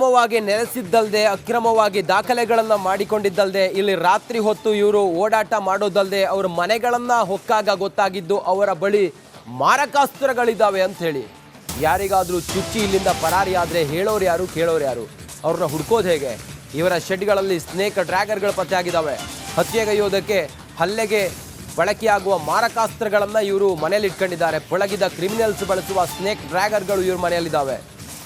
ಅಕ್ರಮವಾಗಿ ನೆಲೆಸಿದ್ದಲ್ದೆ ಅಕ್ರಮವಾಗಿ ದಾಖಲೆಗಳನ್ನು ಮಾಡಿಕೊಂಡಿದ್ದಲ್ದೆ ಇಲ್ಲಿ ರಾತ್ರಿ ಹೊತ್ತು ಇವರು ಓಡಾಟ ಮಾಡೋದಲ್ದೆ ಅವರ ಮನೆಗಳನ್ನು ಹೊಕ್ಕಾಗ ಗೊತ್ತಾಗಿದ್ದು ಅವರ ಬಳಿ ಮಾರಕಾಸ್ತ್ರಗಳಿದ್ದಾವೆ ಅಂತ ಹೇಳಿ ಯಾರಿಗಾದರೂ ಚುಚ್ಚಿ ಇಲ್ಲಿಂದ ಪರಾರಿಯಾದರೆ ಹೇಳೋರು ಯಾರು ಕೇಳೋರು ಯಾರು? ಅವ್ರನ್ನ ಹುಡ್ಕೋದು ಹೇಗೆ? ಇವರ ಶೆಡ್ಗಳಲ್ಲಿ ಸ್ನೇಕ್ ಡ್ರ್ಯಾಗರ್ಗಳು ಪತ್ತೆಯಾಗಿದ್ದಾವೆ. ಹತ್ಯೆಗೈಯೋದಕ್ಕೆ ಹಲ್ಲೆಗೆ ಬಳಕೆಯಾಗುವ ಮಾರಕಾಸ್ತ್ರಗಳನ್ನು ಇವರು ಮನೆಯಲ್ಲಿ ಇಟ್ಕೊಂಡಿದ್ದಾರೆ. ಪಳಗಿದ ಕ್ರಿಮಿನಲ್ಸ್ ಬಳಸುವ ಸ್ನೇಕ್ ಡ್ರ್ಯಾಗರ್ಗಳು ಇವ್ರ ಮನೆಯಲ್ಲಿದ್ದಾವೆ.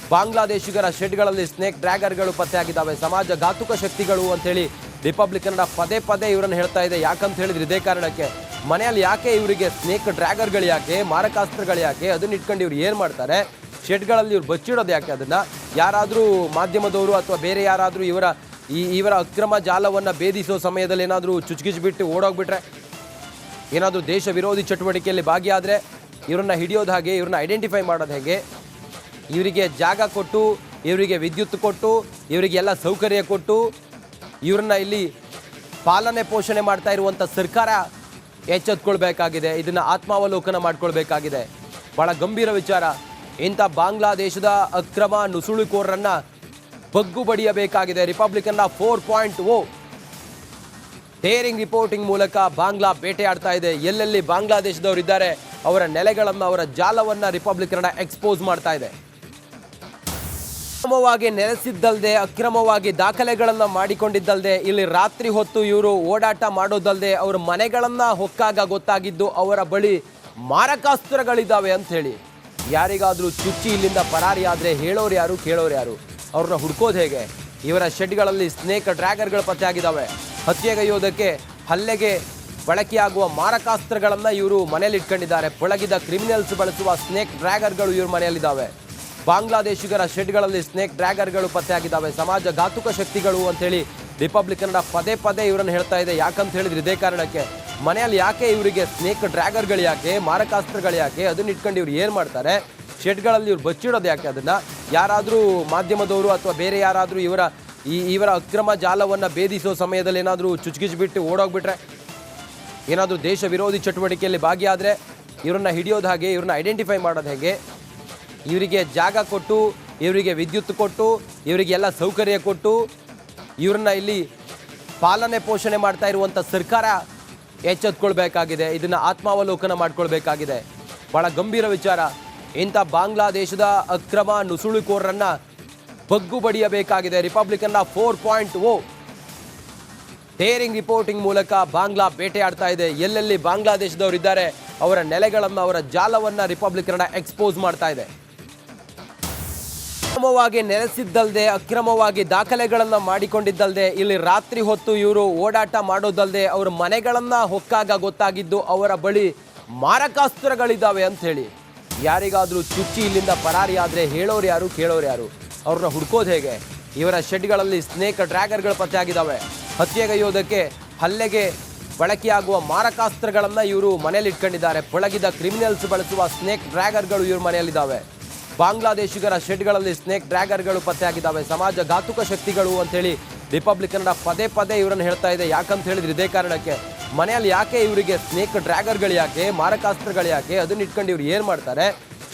ಬಾಂಗ್ಲಾದೇಶಿಗರ ಶೆಡ್ಗಳಲ್ಲಿ ಸ್ನೇಕ್ ಡ್ರ್ಯಾಗರ್ಗಳು ಪತ್ತೆಯಾಗಿದ್ದಾವೆ. ಸಮಾಜ ಘಾತುಕ ಶಕ್ತಿಗಳು ಅಂತೇಳಿ ರಿಪಬ್ಲಿಕ್ ಕನ್ನಡ ಪದೇ ಪದೇ ಇವರನ್ನು ಹೇಳ್ತಾ ಇದೆ. ಯಾಕಂತ ಹೇಳಿದ್ರೆ ಇದೇ ಕಾರಣಕ್ಕೆ. ಮನೆಯಲ್ಲಿ ಯಾಕೆ ಇವರಿಗೆ ಸ್ನೇಕ್ ಡ್ರ್ಯಾಗರ್ಗಳು ಯಾಕೆ, ಮಾರಕಾಸ್ತ್ರಗಳು ಯಾಕೆ, ಅದನ್ನ ಇಟ್ಕೊಂಡು ಇವ್ರು ಏನು ಮಾಡ್ತಾರೆ? ಶೆಡ್ಗಳಲ್ಲಿ ಇವ್ರು ಬಚ್ಚಿಡೋದು ಯಾಕೆ? ಅದನ್ನು ಯಾರಾದರೂ ಮಾಧ್ಯಮದವರು ಅಥವಾ ಬೇರೆ ಯಾರಾದರೂ ಇವರ ಅಕ್ರಮ ಜಾಲವನ್ನು ಭೇದಿಸೋ ಸಮಯದಲ್ಲಿ ಏನಾದರೂ ಚುಚ್ಕಿಚ್ಬಿಟ್ಟು ಓಡೋಗ್ಬಿಟ್ರೆ, ಏನಾದರೂ ದೇಶ ವಿರೋಧಿ ಚಟುವಟಿಕೆಯಲ್ಲಿ ಭಾಗಿಯಾದರೆ ಇವರನ್ನ ಹಿಡಿಯೋದು ಹಾಗೆ, ಇವ್ರನ್ನ ಐಡೆಂಟಿಫೈ ಮಾಡೋದು ಹೇಗೆ? ಇವರಿಗೆ ಜಾಗ ಕೊಟ್ಟು, ಇವರಿಗೆ ವಿದ್ಯುತ್ ಕೊಟ್ಟು, ಇವರಿಗೆಲ್ಲ ಸೌಕರ್ಯ ಕೊಟ್ಟು ಇವ್ರನ್ನ ಇಲ್ಲಿ ಪಾಲನೆ ಪೋಷಣೆ ಮಾಡ್ತಾ ಇರುವಂಥ ಸರ್ಕಾರ ಎಚ್ಚೆತ್ಕೊಳ್ಬೇಕಾಗಿದೆ. ಇದನ್ನು ಆತ್ಮಾವಲೋಕನ ಮಾಡ್ಕೊಳ್ಬೇಕಾಗಿದೆ. ಭಾಳ ಗಂಭೀರ ವಿಚಾರ. ಇಂಥ ಬಾಂಗ್ಲಾದೇಶದ ಅಕ್ರಮ ನುಸುಳುಕೋರರನ್ನು ಬಗ್ಗು ಬಡಿಯಬೇಕಾಗಿದೆ. ರಿಪಬ್ಲಿಕನ್ನ 4.0 ಡೇರಿಂಗ್ ರಿಪೋರ್ಟಿಂಗ್ ಮೂಲಕ ಬಾಂಗ್ಲಾ ಬೇಟೆಯಾಡ್ತಾ ಇದೆ. ಎಲ್ಲೆಲ್ಲಿ ಬಾಂಗ್ಲಾದೇಶದವರು ಇದ್ದಾರೆ ಅವರ ನೆಲೆಗಳನ್ನು, ಅವರ ಜಾಲವನ್ನು ರಿಪಬ್ಲಿಕ್ ಕನ್ನಡ ಎಕ್ಸ್ಪೋಸ್ ಮಾಡ್ತಾ ಇದೆ. ಅಕ್ರಮವಾಗಿ ನೆಲೆಸಿದ್ದಲ್ದೆ ಅಕ್ರಮವಾಗಿ ದಾಖಲೆಗಳನ್ನು ಮಾಡಿಕೊಂಡಿದ್ದಲ್ದೆ ಇಲ್ಲಿ ರಾತ್ರಿ ಹೊತ್ತು ಇವರು ಓಡಾಟ ಮಾಡೋದಲ್ದೆ ಅವರ ಮನೆಗಳನ್ನು ಹೊಕ್ಕಾಗ ಗೊತ್ತಾಗಿದ್ದು ಅವರ ಬಳಿ ಮಾರಕಾಸ್ತ್ರಗಳಿದ್ದಾವೆ ಅಂತ ಹೇಳಿ ಯಾರಿಗಾದರೂ ಚುಚ್ಚಿ ಇಲ್ಲಿಂದ ಪರಾರಿಯಾದರೆ ಹೇಳೋರು ಯಾರು ಕೇಳೋರು ಯಾರು? ಅವ್ರನ್ನ ಹುಡ್ಕೋದು ಹೇಗೆ? ಇವರ ಶೆಡ್ಗಳಲ್ಲಿ ಸ್ನೇಕ್ ಡ್ರ್ಯಾಗರ್ಗಳು ಪತ್ತೆಯಾಗಿದ್ದಾವೆ. ಹತ್ಯೆಗೈಯೋದಕ್ಕೆ ಹಲ್ಲೆಗೆ ಬಳಕೆಯಾಗುವ ಮಾರಕಾಸ್ತ್ರಗಳನ್ನು ಇವರು ಮನೆಯಲ್ಲಿ ಇಟ್ಕೊಂಡಿದ್ದಾರೆ. ಪಳಗಿದ ಕ್ರಿಮಿನಲ್ಸ್ ಬಳಸುವ ಸ್ನೇಕ್ ಡ್ರ್ಯಾಗರ್ಗಳು ಇವ್ರ ಮನೆಯಲ್ಲಿದ್ದಾವೆ. ಬಾಂಗ್ಲಾದೇಶಿಗರ ಶೆಡ್ಗಳಲ್ಲಿ ಸ್ನೇಕ್ ಡ್ರ್ಯಾಗರ್ಗಳು ಪತ್ತೆಯಾಗಿದ್ದಾವೆ. ಸಮಾಜ ಘಾತುಕ ಶಕ್ತಿಗಳು ಅಂತೇಳಿ ರಿಪಬ್ಲಿಕ್ ಕನ್ನಡ ಪದೇ ಪದೇ ಇವರನ್ನು ಹೇಳ್ತಾ ಇದೆ. ಯಾಕಂತ ಹೇಳಿದ್ರೆ ಇದೇ ಕಾರಣಕ್ಕೆ. ಮನೆಯಲ್ಲಿ ಯಾಕೆ ಇವರಿಗೆ ಸ್ನೇಕ್ ಡ್ರ್ಯಾಗರ್ಗಳು ಯಾಕೆ, ಮಾರಕಾಸ್ತ್ರಗಳು ಯಾಕೆ, ಅದನ್ನ ಇಟ್ಕೊಂಡು ಇವ್ರು ಏನು ಮಾಡ್ತಾರೆ? ಶೆಡ್ಗಳಲ್ಲಿ ಇವ್ರು ಬಚ್ಚಿಡೋದು ಯಾಕೆ? ಅದನ್ನು ಯಾರಾದರೂ ಮಾಧ್ಯಮದವರು ಅಥವಾ ಬೇರೆ ಯಾರಾದರೂ ಇವರ ಅಕ್ರಮ ಜಾಲವನ್ನು ಭೇದಿಸೋ ಸಮಯದಲ್ಲಿ ಏನಾದರೂ ಚುಚ್ಕಿಚ್ಬಿಟ್ಟು ಓಡೋಗ್ಬಿಟ್ರೆ, ಏನಾದರೂ ದೇಶ ವಿರೋಧಿ ಚಟುವಟಿಕೆಯಲ್ಲಿ ಭಾಗಿಯಾದರೆ ಇವರನ್ನ ಹಿಡಿಯೋದು ಹಾಗೆ, ಇವ್ರನ್ನ ಐಡೆಂಟಿಫೈ ಮಾಡೋದು ಹೇಗೆ? ಇವರಿಗೆ ಜಾಗ ಕೊಟ್ಟು, ಇವರಿಗೆ ವಿದ್ಯುತ್ ಕೊಟ್ಟು, ಇವರಿಗೆಲ್ಲ ಸೌಕರ್ಯ ಕೊಟ್ಟು ಇವ್ರನ್ನ ಇಲ್ಲಿ ಪಾಲನೆ ಪೋಷಣೆ ಮಾಡ್ತಾ ಇರುವಂಥ ಸರ್ಕಾರ ಎಚ್ಚೆತ್ಕೊಳ್ಬೇಕಾಗಿದೆ. ಇದನ್ನು ಆತ್ಮಾವಲೋಕನ ಮಾಡ್ಕೊಳ್ಬೇಕಾಗಿದೆ. ಭಾಳ ಗಂಭೀರ ವಿಚಾರ. ಇಂಥ ಬಾಂಗ್ಲಾದೇಶದ ಅಕ್ರಮ ನುಸುಳುಕೋರರನ್ನು ಬಗ್ಗು ಬಡಿಯಬೇಕಾಗಿದೆ. ರಿಪಬ್ಲಿಕನ್ನ 4.0 ಡೇರಿಂಗ್ ರಿಪೋರ್ಟಿಂಗ್ ಮೂಲಕ ಬಾಂಗ್ಲಾ ಬೇಟೆಯಾಡ್ತಾ ಇದೆ. ಎಲ್ಲೆಲ್ಲಿ ಬಾಂಗ್ಲಾದೇಶದವರು ಇದ್ದಾರೆ ಅವರ ನೆಲೆಗಳನ್ನು, ಅವರ ಜಾಲವನ್ನು ರಿಪಬ್ಲಿಕ್ ಕನ್ನಡ ಎಕ್ಸ್ಪೋಸ್ ಮಾಡ್ತಾ ಇದೆ. ಅಕ್ರಮವಾಗಿ ನೆಲೆಸಿದ್ದಲ್ದೆ ಅಕ್ರಮವಾಗಿ ದಾಖಲೆಗಳನ್ನು ಮಾಡಿಕೊಂಡಿದ್ದಲ್ದೆ ಇಲ್ಲಿ ರಾತ್ರಿ ಹೊತ್ತು ಇವರು ಓಡಾಟ ಮಾಡೋದಲ್ದೆ ಅವರ ಮನೆಗಳನ್ನು ಹೊಕ್ಕಾಗ ಗೊತ್ತಾಗಿದ್ದು ಅವರ ಬಳಿ ಮಾರಕಾಸ್ತ್ರಗಳಿದ್ದಾವೆ ಅಂತ ಹೇಳಿ ಯಾರಿಗಾದರೂ ಚುಚ್ಚಿ ಇಲ್ಲಿಂದ ಪರಾರಿಯಾದರೆ ಹೇಳೋರು ಯಾರು ಕೇಳೋರು ಯಾರು? ಅವ್ರನ್ನ ಹುಡ್ಕೋದು ಹೇಗೆ? ಇವರ ಶೆಡ್ಗಳಲ್ಲಿ ಸ್ನೇಕ್ ಡ್ರ್ಯಾಗರ್ಗಳು ಪತ್ತೆಯಾಗಿದ್ದಾವೆ. ಹತ್ಯೆಗೈಯೋದಕ್ಕೆ ಹಲ್ಲೆಗೆ ಬಳಕೆಯಾಗುವ ಮಾರಕಾಸ್ತ್ರಗಳನ್ನು ಇವರು ಮನೆಯಲ್ಲಿ ಇಟ್ಕೊಂಡಿದ್ದಾರೆ. ಪಳಗಿದ ಕ್ರಿಮಿನಲ್ಸ್ ಬಳಸುವ ಸ್ನೇಕ್ ಡ್ರ್ಯಾಗರ್ಗಳು ಇವ್ರ ಮನೆಯಲ್ಲಿದ್ದಾವೆ. ಬಾಂಗ್ಲಾದೇಶಿಗರ ಶೆಡ್ಗಳಲ್ಲಿ ಸ್ನೇಕ್ ಡ್ರ್ಯಾಗರ್ಗಳು ಪತ್ತೆಯಾಗಿದ್ದಾವೆ. ಸಮಾಜ ಘಾತುಕ ಶಕ್ತಿಗಳು ಅಂತೇಳಿ ರಿಪಬ್ಲಿಕ್ ಕನ್ನಡ ಪದೇ ಪದೇ ಇವರನ್ನು ಹೇಳ್ತಾ ಇದೆ. ಯಾಕಂತ ಹೇಳಿದ್ರೆ ಇದೇ ಕಾರಣಕ್ಕೆ. ಮನೆಯಲ್ಲಿ ಯಾಕೆ ಇವರಿಗೆ ಸ್ನೇಕ್ ಡ್ರ್ಯಾಗರ್ಗಳು ಯಾಕೆ, ಮಾರಕಾಸ್ತ್ರಗಳು ಯಾಕೆ, ಅದನ್ನ ಇಟ್ಕೊಂಡು ಇವ್ರು ಏನು ಮಾಡ್ತಾರೆ?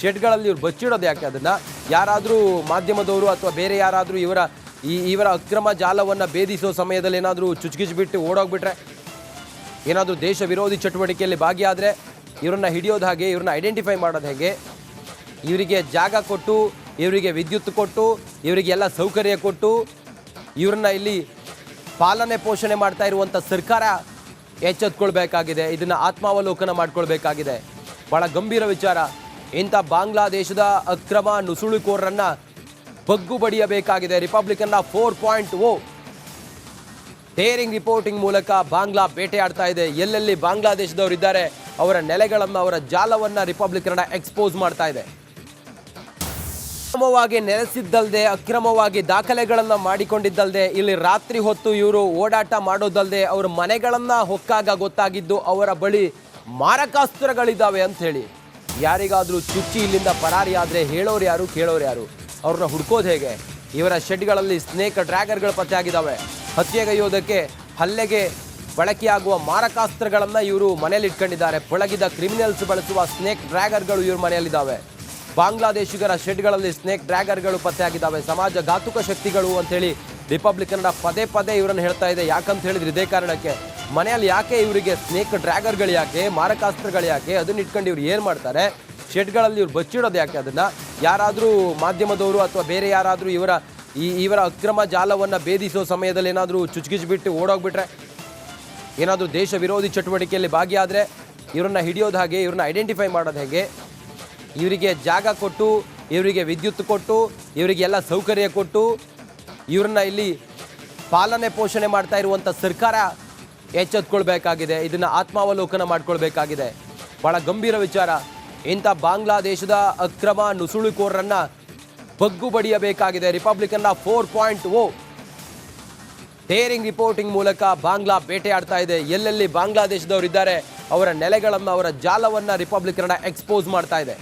ಶೆಡ್ಗಳಲ್ಲಿ ಇವ್ರು ಬಚ್ಚಿಡೋದು ಯಾಕೆ? ಅದನ್ನು ಯಾರಾದರೂ ಮಾಧ್ಯಮದವರು ಅಥವಾ ಬೇರೆ ಯಾರಾದರೂ ಇವರ ಅಕ್ರಮ ಜಾಲವನ್ನು ಭೇದಿಸೋ ಸಮಯದಲ್ಲಿ ಏನಾದರೂ ಚುಚ್ಕಿಚ್ಬಿಟ್ಟು ಓಡೋಗ್ಬಿಟ್ರೆ, ಏನಾದರೂ ದೇಶ ವಿರೋಧಿ ಚಟುವಟಿಕೆಯಲ್ಲಿ ಭಾಗಿಯಾದರೆ ಇವರನ್ನ ಹಿಡಿಯೋದು ಹಾಗೆ, ಇವ್ರನ್ನ ಐಡೆಂಟಿಫೈ ಮಾಡೋದು ಹೇಗೆ? ಇವರಿಗೆ ಜಾಗ ಕೊಟ್ಟು, ಇವರಿಗೆ ವಿದ್ಯುತ್ ಕೊಟ್ಟು, ಇವರಿಗೆಲ್ಲ ಸೌಕರ್ಯ ಕೊಟ್ಟು ಇವ್ರನ್ನ ಇಲ್ಲಿ ಪಾಲನೆ ಪೋಷಣೆ ಮಾಡ್ತಾ ಇರುವಂಥ ಸರ್ಕಾರ ಎಚ್ಚೆತ್ಕೊಳ್ಬೇಕಾಗಿದೆ. ಇದನ್ನು ಆತ್ಮಾವಲೋಕನ ಮಾಡ್ಕೊಳ್ಬೇಕಾಗಿದೆ. ಭಾಳ ಗಂಭೀರ ವಿಚಾರ. ಇಂಥ ಬಾಂಗ್ಲಾದೇಶದ ಅಕ್ರಮ ನುಸುಳುಕೋರರನ್ನು ಬಗ್ಗು ಬಡಿಯಬೇಕಾಗಿದೆ. ರಿಪಬ್ಲಿಕನ್ನ 4.0 ಡೇರಿಂಗ್ ರಿಪೋರ್ಟಿಂಗ್ ಮೂಲಕ ಬಾಂಗ್ಲಾ ಬೇಟೆಯಾಡ್ತಾ ಇದೆ. ಎಲ್ಲೆಲ್ಲಿ ಬಾಂಗ್ಲಾದೇಶದವರು ಇದ್ದಾರೆ ಅವರ ನೆಲೆಗಳನ್ನು, ಅವರ ಜಾಲವನ್ನು ರಿಪಬ್ಲಿಕ್ ಕನ್ನಡ ಎಕ್ಸ್ಪೋಸ್ ಮಾಡ್ತಾ ಇದೆ. ಅಕ್ರಮವಾಗಿ ನೆಲೆಸಿದ್ದಲ್ದೆ ಅಕ್ರಮವಾಗಿ ದಾಖಲೆಗಳನ್ನು ಮಾಡಿಕೊಂಡಿದ್ದಲ್ದೆ ಇಲ್ಲಿ ರಾತ್ರಿ ಹೊತ್ತು ಇವರು ಓಡಾಟ ಮಾಡೋದಲ್ದೆ ಅವರ ಮನೆಗಳನ್ನು ಹೊಕ್ಕಾಗ ಗೊತ್ತಾಗಿದ್ದು ಅವರ ಬಳಿ ಮಾರಕಾಸ್ತ್ರಗಳಿದ್ದಾವೆ ಅಂತ ಹೇಳಿ ಯಾರಿಗಾದರೂ ಚುಚ್ಚಿ ಇಲ್ಲಿಂದ ಪರಾರಿಯಾದರೆ ಹೇಳೋರು ಯಾರು ಕೇಳೋರು ಯಾರು? ಅವ್ರನ್ನ ಹುಡ್ಕೋದು ಹೇಗೆ? ಇವರ ಶೆಡ್ಗಳಲ್ಲಿ ಸ್ನೇಕ್ ಡ್ರ್ಯಾಗರ್ಗಳು ಪತ್ತೆಯಾಗಿದ್ದಾವೆ. ಹತ್ಯೆಗೈಯೋದಕ್ಕೆ ಹಲ್ಲೆಗೆ ಬಳಕೆಯಾಗುವ ಮಾರಕಾಸ್ತ್ರಗಳನ್ನು ಇವರು ಮನೆಯಲ್ಲಿ ಇಟ್ಕೊಂಡಿದ್ದಾರೆ. ಪಳಗಿದ ಕ್ರಿಮಿನಲ್ಸ್ ಬಳಸುವ ಸ್ನೇಕ್ ಡ್ರ್ಯಾಗರ್ಗಳು ಇವ್ರ ಮನೆಯಲ್ಲಿದ್ದಾವೆ. ಬಾಂಗ್ಲಾದೇಶಿಗರ ಶೆಡ್ಗಳಲ್ಲಿ ಸ್ನೇಕ್ ಡ್ರ್ಯಾಗರ್ಗಳು ಪತ್ತೆಯಾಗಿದ್ದಾವೆ. ಸಮಾಜಘಾತುಕ ಶಕ್ತಿಗಳು ಅಂತೇಳಿ ರಿಪಬ್ಲಿಕ್ ಕನ್ನಡ ಪದೇ ಪದೇ ಇವರನ್ನು ಹೇಳ್ತಾ ಇದೆ. ಯಾಕಂತ ಹೇಳಿದ್ರೆ ಇದೇ ಕಾರಣಕ್ಕೆ. ಮನೆಯಲ್ಲಿ ಯಾಕೆ ಇವರಿಗೆ ಸ್ನೇಕ್ ಡ್ರ್ಯಾಗರ್ಗಳು ಯಾಕೆ, ಮಾರಕಾಸ್ತ್ರಗಳು ಯಾಕೆ, ಅದನ್ನ ಇಟ್ಕೊಂಡು ಇವ್ರು ಏನು ಮಾಡ್ತಾರೆ, ಶೆಡ್ಗಳಲ್ಲಿ ಇವ್ರು ಬಚ್ಚಿಡೋದು ಯಾಕೆ, ಅದನ್ನು ಯಾರಾದರೂ ಮಾಧ್ಯಮದವರು ಅಥವಾ ಬೇರೆ ಯಾರಾದರೂ ಇವರ ಅಕ್ರಮ ಜಾಲವನ್ನು ಭೇದಿಸೋ ಸಮಯದಲ್ಲಿ ಏನಾದರೂ ಚುಚ್ಕಿಚ್ಬಿಟ್ಟು ಓಡೋಗ್ಬಿಟ್ರೆ, ಏನಾದರೂ ದೇಶ ವಿರೋಧಿ ಚಟುವಟಿಕೆಯಲ್ಲಿ ಭಾಗಿಯಾದರೆ ಇವರನ್ನ ಹಿಡಿಯೋದು ಹಾಗೆ, ಇವ್ರನ್ನ ಐಡೆಂಟಿಫೈ ಮಾಡೋದು ಹೇಗೆ, ಇವರಿಗೆ ಜಾಗ ಕೊಟ್ಟು, ಇವರಿಗೆ ವಿದ್ಯುತ್ ಕೊಟ್ಟು, ಇವರಿಗೆಲ್ಲ ಸೌಕರ್ಯ ಕೊಟ್ಟು, ಇವ್ರನ್ನ ಇಲ್ಲಿ ಪಾಲನೆ ಪೋಷಣೆ ಮಾಡ್ತಾ ಇರುವಂಥ ಸರ್ಕಾರ ಎಚ್ಚೆತ್ಕೊಳ್ಬೇಕಾಗಿದೆ. ಇದನ್ನು ಆತ್ಮಾವಲೋಕನ ಮಾಡ್ಕೊಳ್ಬೇಕಾಗಿದೆ. ಭಾಳ ಗಂಭೀರ ವಿಚಾರ. ಇಂಥ ಬಾಂಗ್ಲಾದೇಶದ ಅಕ್ರಮ ನುಸುಳುಕೋರರನ್ನು ಬಗ್ಗು ಬಡಿಯಬೇಕಾಗಿದೆ. ರಿಪಬ್ಲಿಕ್ ಕನ್ನಡ 4.0 ಡೇರಿಂಗ್ ರಿಪೋರ್ಟಿಂಗ್ ಮೂಲಕ ಬಾಂಗ್ಲಾ ಬೇಟೆಯಾಡ್ತಾ ಇದೆ. ಎಲ್ಲೆಲ್ಲಿ ಬಾಂಗ್ಲಾದೇಶದವರು ಇದ್ದಾರೆ ಅವರ ನೆಲೆಗಳನ್ನು, ಅವರ ಜಾಲವನ್ನು ರಿಪಬ್ಲಿಕ್ ಕನ್ನಡ ಎಕ್ಸ್ಪೋಸ್ ಮಾಡ್ತಾ ಇದೆ.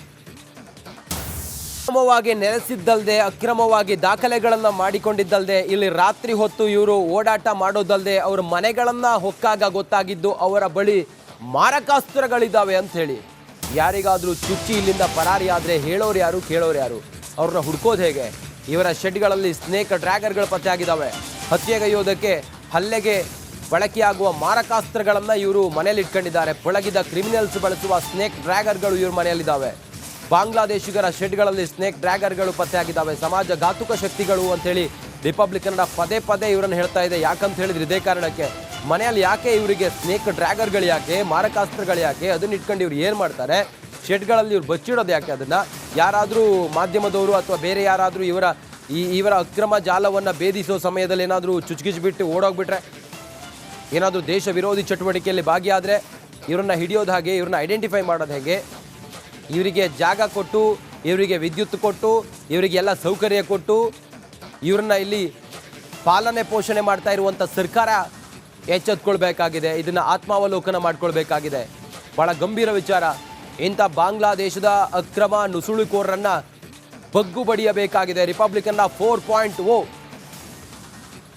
ಅಕ್ರಮವಾಗಿ ನೆಲೆಸಿದ್ದಲ್ಲದೆ, ಅಕ್ರಮವಾಗಿ ದಾಖಲೆಗಳನ್ನು ಮಾಡಿಕೊಂಡಿದ್ದಲ್ಲದೆ, ಇಲ್ಲಿ ರಾತ್ರಿ ಹೊತ್ತು ಇವರು ಓಡಾಟ ಮಾಡೋದಲ್ಲದೆ, ಅವರ ಮನೆಗಳನ್ನು ಹೊಕ್ಕಾಗ ಗೊತ್ತಾಗಿದ್ದು ಅವರ ಬಳಿ ಮಾರಕಾಸ್ತ್ರಗಳಿದ್ದಾವೆ ಅಂತ ಹೇಳಿ. ಯಾರಿಗಾದರೂ ಚುಚ್ಚಿ ಇಲ್ಲಿಂದ ಪರಾರಿಯಾದರೆ ಹೇಳೋರು ಯಾರು, ಕೇಳೋರು ಯಾರು? ಅವ್ರನ್ನ ಹುಡ್ಕೋದು ಹೇಗೆ? ಇವರ ಶೆಡ್ಗಳಲ್ಲಿ ಸ್ನೇಕ್ ಡ್ರ್ಯಾಗರ್ಗಳು ಪತ್ತೆಯಾಗಿದ್ದಾವೆ. ಹತ್ಯೆಗೈಯೋದಕ್ಕೆ, ಹಲ್ಲೆಗೆ ಬಳಕೆಯಾಗುವ ಮಾರಕಾಸ್ತ್ರಗಳನ್ನು ಇವರು ಮನೆಯಲ್ಲಿ ಇಟ್ಕೊಂಡಿದ್ದಾರೆ. ಪಳಗಿದ ಕ್ರಿಮಿನಲ್ಸ್ ಬಳಸುವ ಸ್ನೇಕ್ ಡ್ರ್ಯಾಗರ್ಗಳು ಇವ್ರ ಮನೆಯಲ್ಲಿದ್ದಾವೆ. ಬಾಂಗ್ಲಾದೇಶಿಗರ ಶೆಡ್ಗಳಲ್ಲಿ ಸ್ನೇಕ್ ಡ್ರ್ಯಾಗರ್ಗಳು ಪತ್ತೆಯಾಗಿದ್ದಾವೆ. ಸಮಾಜಘಾತುಕ ಶಕ್ತಿಗಳು ಅಂತೇಳಿ ರಿಪಬ್ಲಿಕ್ ಕನ್ನಡ ಪದೇ ಪದೇ ಇವರನ್ನು ಹೇಳ್ತಾ ಇದೆ. ಯಾಕಂತ ಹೇಳಿದ್ರೆ ಇದೇ ಕಾರಣಕ್ಕೆ. ಮನೆಯಲ್ಲಿ ಯಾಕೆ ಇವರಿಗೆ ಸ್ನೇಕ್ ಡ್ರ್ಯಾಗರ್ಗಳು ಯಾಕೆ, ಮಾರಕಾಸ್ತ್ರಗಳು ಯಾಕೆ, ಅದನ್ನ ಇಟ್ಕೊಂಡು ಇವ್ರು ಏನು ಮಾಡ್ತಾರೆ, ಶೆಡ್ಗಳಲ್ಲಿ ಇವ್ರು ಬಚ್ಚಿಡೋದು ಯಾಕೆ, ಅದನ್ನು ಯಾರಾದರೂ ಮಾಧ್ಯಮದವರು ಅಥವಾ ಬೇರೆ ಯಾರಾದರೂ ಇವರ ಅಕ್ರಮ ಜಾಲವನ್ನು ಭೇದಿಸೋ ಸಮಯದಲ್ಲಿ ಏನಾದರೂ ಚುಚ್ಕಿಚ್ಬಿಟ್ಟು ಓಡೋಗ್ಬಿಟ್ರೆ, ಏನಾದರೂ ದೇಶ ವಿರೋಧಿ ಚಟುವಟಿಕೆಯಲ್ಲಿ ಭಾಗಿಯಾದರೆ ಇವರನ್ನ ಹಿಡಿಯೋದು ಹಾಗೆ, ಇವ್ರನ್ನ ಐಡೆಂಟಿಫೈ ಮಾಡೋದು ಹೇಗೆ, ಇವರಿಗೆ ಜಾಗ ಕೊಟ್ಟು, ಇವರಿಗೆ ವಿದ್ಯುತ್ ಕೊಟ್ಟು, ಇವರಿಗೆಲ್ಲ ಸೌಕರ್ಯ ಕೊಟ್ಟು, ಇವ್ರನ್ನ ಇಲ್ಲಿ ಪಾಲನೆ ಪೋಷಣೆ ಮಾಡ್ತಾ ಇರುವಂಥ ಸರ್ಕಾರ ಎಚ್ಚೆತ್ಕೊಳ್ಬೇಕಾಗಿದೆ. ಇದನ್ನು ಆತ್ಮಾವಲೋಕನ ಮಾಡ್ಕೊಳ್ಬೇಕಾಗಿದೆ. ಭಾಳ ಗಂಭೀರ ವಿಚಾರ. ಇಂಥ ಬಾಂಗ್ಲಾದೇಶದ ಅಕ್ರಮ ನುಸುಳುಕೋರರನ್ನು ಬಗ್ಗು ಬಡಿಯಬೇಕಾಗಿದೆ. ರಿಪಬ್ಲಿಕ್ ಕನ್ನಡ 4.0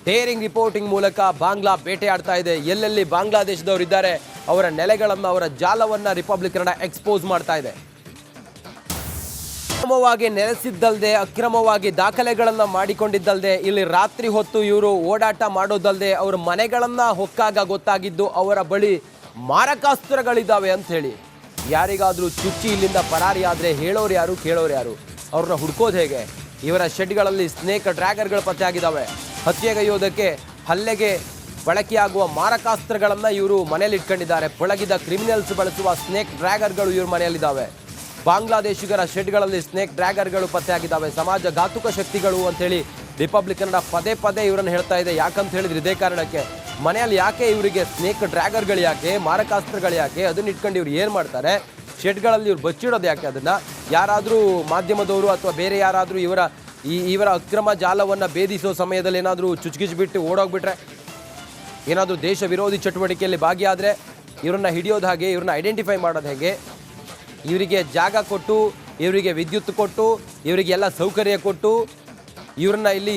ಡೇರಿಂಗ್ ರಿಪೋರ್ಟಿಂಗ್ ಮೂಲಕ ಬಾಂಗ್ಲಾ ಬೇಟೆಯಾಡ್ತಾ ಇದೆ. ಎಲ್ಲೆಲ್ಲಿ ಬಾಂಗ್ಲಾದೇಶದವರು ಇದ್ದಾರೆ ಅವರ ನೆಲೆಗಳನ್ನು, ಅವರ ಜಾಲವನ್ನು ರಿಪಬ್ಲಿಕ್ ಕನ್ನಡ ಎಕ್ಸ್ಪೋಸ್ ಮಾಡ್ತಾ ಇದೆ. ಅಕ್ರಮವಾಗಿ ನೆಲೆಸಿದ್ದಲ್ಲದೆ, ಅಕ್ರಮವಾಗಿ ದಾಖಲೆಗಳನ್ನು ಮಾಡಿಕೊಂಡಿದ್ದಲ್ಲದೆ, ಇಲ್ಲಿ ರಾತ್ರಿ ಹೊತ್ತು ಇವರು ಓಡಾಟ ಮಾಡೋದಲ್ಲದೆ, ಅವರ ಮನೆಗಳನ್ನು ಹೊಕ್ಕಾಗ ಗೊತ್ತಾಗಿದ್ದು ಅವರ ಬಳಿ ಮಾರಕಾಸ್ತ್ರಗಳಿದ್ದಾವೆ ಅಂತ ಹೇಳಿ. ಯಾರಿಗಾದರೂ ಚುಚ್ಚಿ ಇಲ್ಲಿಂದ ಪರಾರಿಯಾದರೆ ಹೇಳೋರು ಯಾರು, ಕೇಳೋರು ಯಾರು? ಅವ್ರನ್ನ ಹುಡ್ಕೋದು ಹೇಗೆ? ಇವರ ಶೆಡ್ಗಳಲ್ಲಿ ಸ್ನೇಕ್ ಡ್ರ್ಯಾಗರ್ಗಳು ಪತ್ತೆಯಾಗಿದ್ದಾವೆ. ಹತ್ಯೆಗೈಯೋದಕ್ಕೆ, ಹಲ್ಲೆಗೆ ಬಳಕೆಯಾಗುವ ಮಾರಕಾಸ್ತ್ರಗಳನ್ನು ಇವರು ಮನೆಯಲ್ಲಿ ಇಟ್ಕೊಂಡಿದ್ದಾರೆ. ಪಳಗಿದ ಕ್ರಿಮಿನಲ್ಸ್ ಬಳಸುವ ಸ್ನೇಕ್ ಡ್ರ್ಯಾಗರ್ಗಳು ಇವ್ರ ಮನೆಯಲ್ಲಿದ್ದಾವೆ. ಬಾಂಗ್ಲಾದೇಶಿಗರ ಶೆಡ್ಗಳಲ್ಲಿ ಸ್ನೇಕ್ ಡ್ರ್ಯಾಗರ್ಗಳು ಪತ್ತೆಯಾಗಿದ್ದಾವೆ. ಸಮಾಜಘಾತುಕ ಶಕ್ತಿಗಳು ಅಂತೇಳಿ ರಿಪಬ್ಲಿಕ್ ಕನ್ನಡ ಪದೇ ಪದೇ ಇವರನ್ನು ಹೇಳ್ತಾ ಇದೆ. ಯಾಕಂತ ಹೇಳಿದ್ರೆ ಇದೇ ಕಾರಣಕ್ಕೆ. ಮನೆಯಲ್ಲಿ ಯಾಕೆ ಇವರಿಗೆ ಸ್ನೇಕ್ ಡ್ರ್ಯಾಗರ್ಗಳು ಯಾಕೆ, ಮಾರಕಾಸ್ತ್ರಗಳು ಯಾಕೆ, ಅದನ್ನ ಇಟ್ಕೊಂಡು ಇವ್ರು ಏನು ಮಾಡ್ತಾರೆ, ಶೆಡ್ಗಳಲ್ಲಿ ಇವ್ರು ಬಚ್ಚಿಡೋದು ಯಾಕೆ, ಅದನ್ನು ಯಾರಾದರೂ ಮಾಧ್ಯಮದವರು ಅಥವಾ ಬೇರೆ ಯಾರಾದರೂ ಇವರ ಅಕ್ರಮ ಜಾಲವನ್ನು ಭೇದಿಸೋ ಸಮಯದಲ್ಲಿ ಏನಾದರೂ ಚುಚ್ಕಿಚ್ಬಿಟ್ಟು ಓಡೋಗ್ಬಿಟ್ರೆ, ಏನಾದರೂ ದೇಶ ವಿರೋಧಿ ಚಟುವಟಿಕೆಯಲ್ಲಿ ಭಾಗಿಯಾದರೆ ಇವರನ್ನ ಹಿಡಿಯೋದು ಹಾಗೆ, ಇವ್ರನ್ನ ಐಡೆಂಟಿಫೈ ಮಾಡೋದು ಹೇಗೆ, ಇವರಿಗೆ ಜಾಗ ಕೊಟ್ಟು, ಇವರಿಗೆ ವಿದ್ಯುತ್ ಕೊಟ್ಟು, ಇವರಿಗೆಲ್ಲ ಸೌಕರ್ಯ ಕೊಟ್ಟು, ಇವ್ರನ್ನ ಇಲ್ಲಿ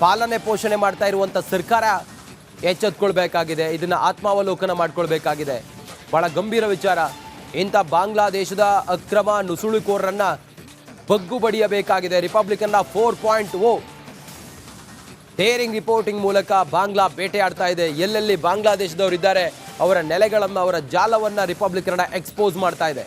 ಪಾಲನೆ ಪೋಷಣೆ ಮಾಡ್ತಾ ಇರುವಂಥ ಸರ್ಕಾರ ಎಚ್ಚೆತ್ಕೊಳ್ಬೇಕಾಗಿದೆ. ಇದನ್ನು ಆತ್ಮಾವಲೋಕನ ಮಾಡ್ಕೊಳ್ಬೇಕಾಗಿದೆ. ಭಾಳ ಗಂಭೀರ ವಿಚಾರ. ಇಂಥ ಬಾಂಗ್ಲಾದೇಶದ ಅಕ್ರಮ ನುಸುಳುಕೋರರನ್ನು ಬಗ್ಗು ಬಡಿಯಬೇಕಾಗಿದೆ. ರಿಪಬ್ಲಿಕ್ ಕನ್ನಡ 4.0 ಡೇರಿಂಗ್ ರಿಪೋರ್ಟಿಂಗ್ ಮೂಲಕ ಬಾಂಗ್ಲಾ ಬೇಟೆಯಾಡ್ತಾ ಇದೆ. ಎಲ್ಲೆಲ್ಲಿ ಬಾಂಗ್ಲಾದೇಶದವರು ಇದ್ದಾರೆ ಅವರ ನೆಲೆಗಳನ್ನು, ಅವರ ಜಾಲವನ್ನು ರಿಪಬ್ಲಿಕ್ ಕನ್ನಡ ಎಕ್ಸ್ಪೋಸ್ ಮಾಡ್ತಾ ಇದೆ.